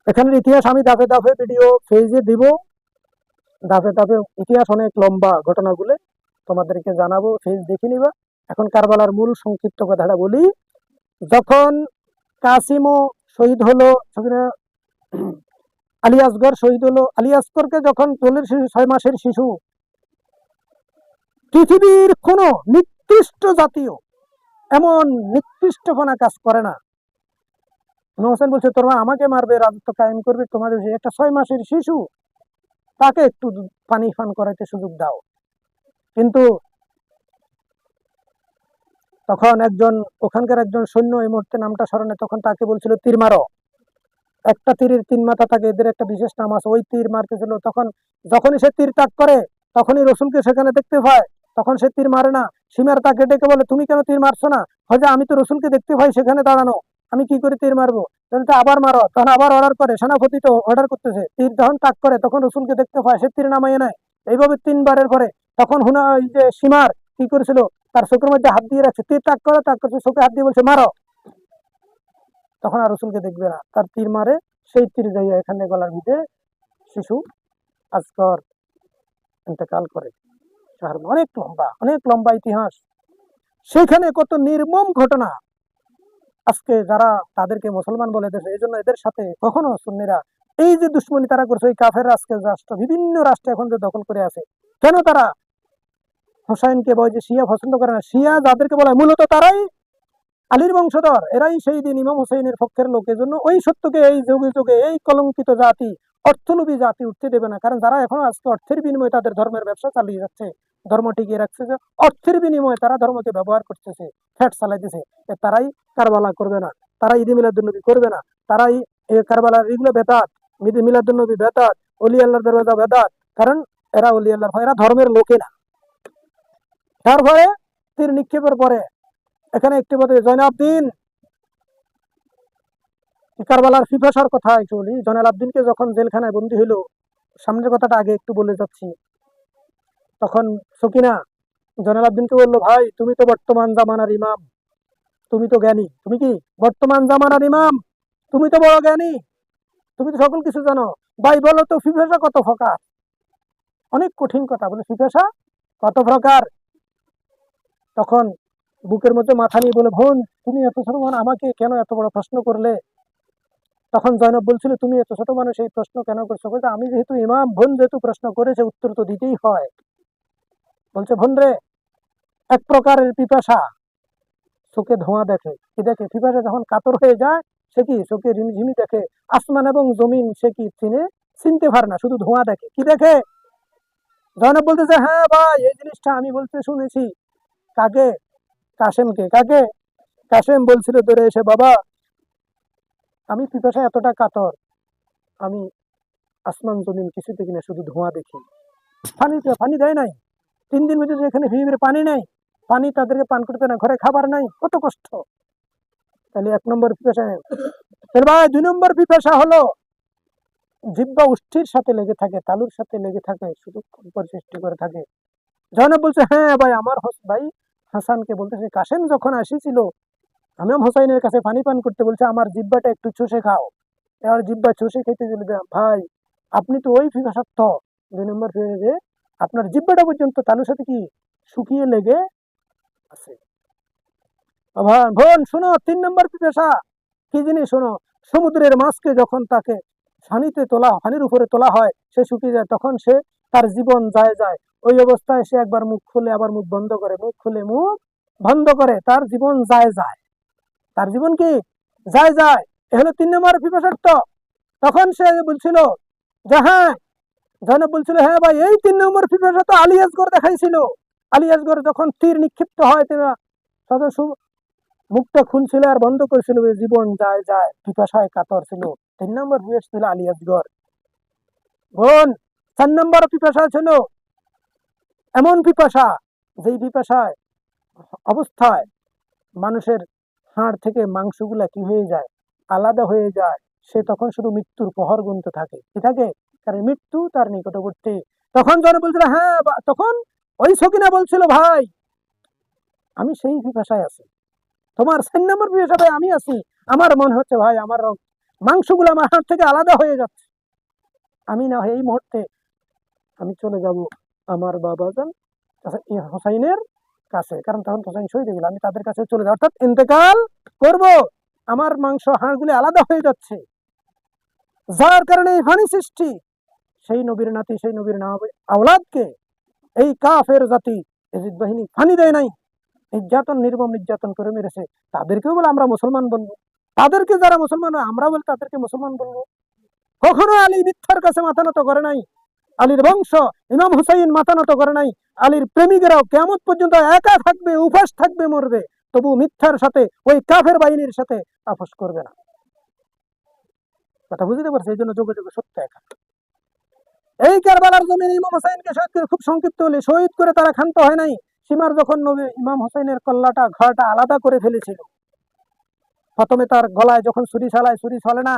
এখানের ইতিহাস আমি ধাপে ধাপে ভিডিও পেজে দিব। ধাপে ধাপে ইতিহাস অনেক লম্বা, ঘটনাগুলো তোমাদেরকে জানাবো, পেজ দেখে নিবা। এখন কারবালার মূল সংক্ষিপ্ত কথাটা বলি। যখন কাসিমও শহীদ হলো, আলী আসগর শহীদ হলো, আলী আসগরকে যখন দলের শিশু, 6 মাসের শিশু, পৃথিবীর কোন নিকৃষ্ট জাতীয় এমন নিকৃষ্টপনা কাজ করে না। ইমাম হোসেন বলছে, তোমরা আমাকে মারবে, রাজত্ব কায়েম করবে, তোমাদের একটা 6 মাসের শিশু, তাকে একটু পানি পান করাইতে সুযোগ দাও। কিন্তু তখন একজন ওখানকার একজন সৈন্য, এই মুহূর্তে নামটা স্মরণে, তখন তাকে বলছিল তীর মারো। একটা তীরের 3 মাথা থাকে, এদের একটা বিশেষ নাম আছে, ওই তীর মারতেছিল। তখন যখনই সে তীর তাক করে, তখনই রসুলকে সেখানে দেখতে পায়, তখন সে তীর মারে না। সীমার তাকে ডেকে বলে, তুমি কেন তীর মারছো না? হয়তো আমি তো রসুলকে দেখতে পাই সেখানে দাঁড়ানো, আমি কি করে তীর মারবো? তাহলে তো আবার মারো। তখন আবার অর্ডার করে, সেনাপতি তো অর্ডার করতেছে, তীর যখন তাক করে তখন রসুলকে দেখতে পায়, সে তীর নামাইয়ে নেয়। এইভাবে 3বারের পরে তখন হুনা ওই যে সীমার কি করেছিল, তার চোখের মধ্যে হাত দিয়ে রাখছে, তীর তাক করে, তাক করছে, চোখে হাত দিয়ে বলছে মারো। তখন আর রসুলকে দেখবে না, তার তীর মারে, সেই তীর যাইয়া এখানে গলার ভিতরে শিশু আজগর ইন্তেকাল করে। অনেক লম্বা ইতিহাস, সেখানে কত নির্মম ঘটনা। আজকে যারা তাদেরকে মুসলমান বলে দেশে, এই জন্য এদের সাথে কখনো সুন্নিরা এই যে দুশ্মনী তারা করছে, ওই কাফের আজকে রাষ্ট্র, বিভিন্ন রাষ্ট্র এখন যে দখল করে আছে, কেন তারা হোসাইনকে বলে যে শিয়া পছন্দ করে না? শিয়া যাদেরকে বলা মূলত তারাই আলীর বংশধর, এরাই সেই দিন ইমাম হুসাইনের পক্ষের লোকের জন্য ওই সত্যকে এই যুগে যুগে এই কলঙ্কিত জাতি, অর্থলোভী জাতি উঠতে দেবে না। কারণ যারা এখন আজকে অর্থের বিনিময়ে তাদের ধর্মের ব্যবসা চালিয়ে যাচ্ছে, ধর্ম টিকিয়ে রাখছে, যে অর্থের বিনিময়ে তারা ধর্মকে ব্যবহার করতেছে, ফ্যাট চালাইতেছে, তারাই কারবালা করবে না, তারা ঈদ মিলাদুন্নবী করবে না, তারাই কারবালার এগুলো বেদাত, ঈদ মিলাদুন্নবী বেদাত, অলি আল্লাহর দরজা বেদাত। কারণ এরা অলি আল্লাহর, এরা ধর্মের লোকে না। তারপরে তীর নিক্ষেপের পরে এখানে একটি বলতে জয়নাবদ্দিন, কারবালার ফিফাসার কথা একটু বলি। জয়নাল আবদিনকে যখন জেলখানায় বন্দী হইল, সামনের কথাটা আগে একটু বলে যাচ্ছি। তখন সকিনা জয়নাল আবদিনকে বললো, ভাই তুমি তো বর্তমান জামানার ইমাম, তুমি তো জ্ঞানী, তুমি কি বর্তমান জামানার ইমাম, তুমি তো বড় জ্ঞানী, তুমি তো সকল কিছু জানো, ভাই বলো তো ফিফাসা কত প্রকার? অনেক কঠিন কথা বলে, ফিফাসা কত প্রকার? তখন বুকের মধ্যে মাথা নিয়ে বলে, বোন তুমি এত ছোট মানুষ, আমাকে কেন এত বড় প্রশ্ন করলে? তখন জয়নব বলছিল, তুমি এত ছোট মানুষ, এই প্রশ্ন কেন করছো? বলছে, আমি যেহেতু ইমাম, বোন যেহেতু প্রশ্ন করেছে, উত্তর তো দিতেই হয়। বলছে, বোন রে, এক প্রকারের পিপাসা চোখে ধোঁয়া দেখে, কি দেখে? পিপাসা যখন কাতর হয়ে যায়, সে কি চোখে ঝিমিঝিমি দেখে, আসমান এবং জমিন সে কি চিনতে পারে না, শুধু ধোঁয়া দেখে। কি দেখে? জয়নব বলতেছে, হ্যাঁ ভাই, এই জিনিসটা আমি বলতে শুনেছি। কাকে? কাসেমকে। কাকে? কাসেম বলছিল দৌড়ে এসে, বাবা আমি পিপাসা এতটা কাতর, আমি আসমান জমিন কিছু দেখি না, শুধু ধোঁয়া দেখি। পানি দেয় নাই, 3 দিন মধ্যে এখানে ফিরে পানি নাই, পানি তাদেরকে পান করতে না, ঘরে খাবার নাই, কত কষ্ট। তাহলে 1 নম্বর পিপাসা। ভাই 2 নম্বর পিপাসা হলো জিহ্বা উষ্ঠির সাথে লেগে থাকে, তালুর সাথে লেগে থাকে, শুধু কম্পন সৃষ্টি করে থাকে। জয়নব বলছে, হ্যাঁ ভাই, আমার ভাই হাসানকে বলতেছে, কাসেম যখন আসিছিল ইমাম হোসাইনের কাছে পানি পান করতে, বলছে আমার জিহ্বাটা একটু চষে খাও। এবার জিহ্বা চষে খেতে দিল, ভাই আপনি তো ওই পিপাসার্থ। 2 নম্বর যে আপনার জিহ্বাটা পর্যন্ত তালুর সাথে কি শুকিয়ে লেগে আছে। বোন শোনো, 3 নম্বর পিপাসা কি জিনিস শোনো। সমুদ্রের মাছকে যখন তাকে পানির উপরে তোলা হয়, সে শুকিয়ে যায়, তখন সে তার জীবন যায় যায়, ওই অবস্থায় সে একবার মুখ খুলে আবার মুখ বন্ধ করে, মুখ খুলে মুখ বন্ধ করে, তার জীবন যায় যায়, তার জীবন কি যায় যায়। এ হলো 3 নম্বর পিপাসার্থ। তখন সে বলছিল যে, হ্যাঁ, জয়নব বলছিল, হ্যাঁ ভাই, এই 3 নম্বর পিপাসা তো আলী আসগর দেখাইছিল। আলী আসগর যখন তীর নিক্ষিপ্ত হয়, তখন মুখটা খুলছিল আর বন্ধ করেছিল, জীবন যায় যায়, পিপাসায় কাতর ছিল। 3 নম্বর পিপাসা ছিল আলী আসগর। বোন 4 নম্বর পিপাসা ছিল এমন পিপাসা, যেই পিপাসায় অবস্থায় মানুষের হাড় থেকে মাংসগুলা কি হয়ে যায়, আলাদা হয়ে যায়, সে তখন শুধু মৃত্যুর প্রহর গুনতে থাকে। কি থাকে? কারণ মৃত্যু তার নিকটবর্তী। তখন জন বলছিল, হ্যাঁ, তখন ওই সকিনা বলছিল, ভাই আমি সেই পিপাসায় আছি, তোমার 4 নম্বর পিপাসা ভাই আমি আছি। আমার মনে হচ্ছে ভাই, আমার মাংসগুলো আমার হাত থেকে আলাদা হয়ে যাচ্ছে। আমি না হয় এই মুহূর্তে আমি চলে যাব আমার বাবাজান হোসাইনের কাছে, কারণ তখন হোসাইন শহীদ হয়ে গেল, আমি তাদের কাছে চলে যাব, অর্থাৎ ইন্তেকাল করব। আমার মাংস হাড়গুলি আলাদা হয়ে যাচ্ছে, যার কারণে এই ফানি সৃষ্টি। সেই নবীর নাতি, সেই নবীর আওলাদকে এই কাফের জাতি এজিদ বাহিনী ফানি দেয় নাই, নির্যাতন, নির্মম নির্যাতন করে মেরেছে। তাদেরকেও বলে আমরা মুসলমান বলবো, তাদেরকে যারা মুসলমান হয় আমরা বলে তাদেরকে মুসলমান বলবো। কখনো আলী মিথ্যার কাছে মাথা নত করে নাই, আলীর বংশ ইমাম হুসাইন মাথা নত করে নাই। আলীর প্রেমিকেরাও কিয়ামত পর্যন্ত একা থাকবে, উপাস থাকবে, মরবে, তবু মিথ্যার সাথে ওই কাফের বাহিনীর সাথে আপোষ করবে না। কথা বুঝতে পারছে? এই জন্য যোগে যোগে সত্য একা। এই কারবালার জমিন ইমাম হুসাইনকে শহীদ করে, খুব সংক্ষিপ্ত হলে, শহীদ করে তারা ক্ষান্ত হয় নাই। সীমার যখন নবী ইমাম হুসাইনের কল্লাটা ঘরটা আলাদা করে ফেলেছিল, প্রথমে তার গলায় যখন ছুরি চালায়, ছুরি চলে না,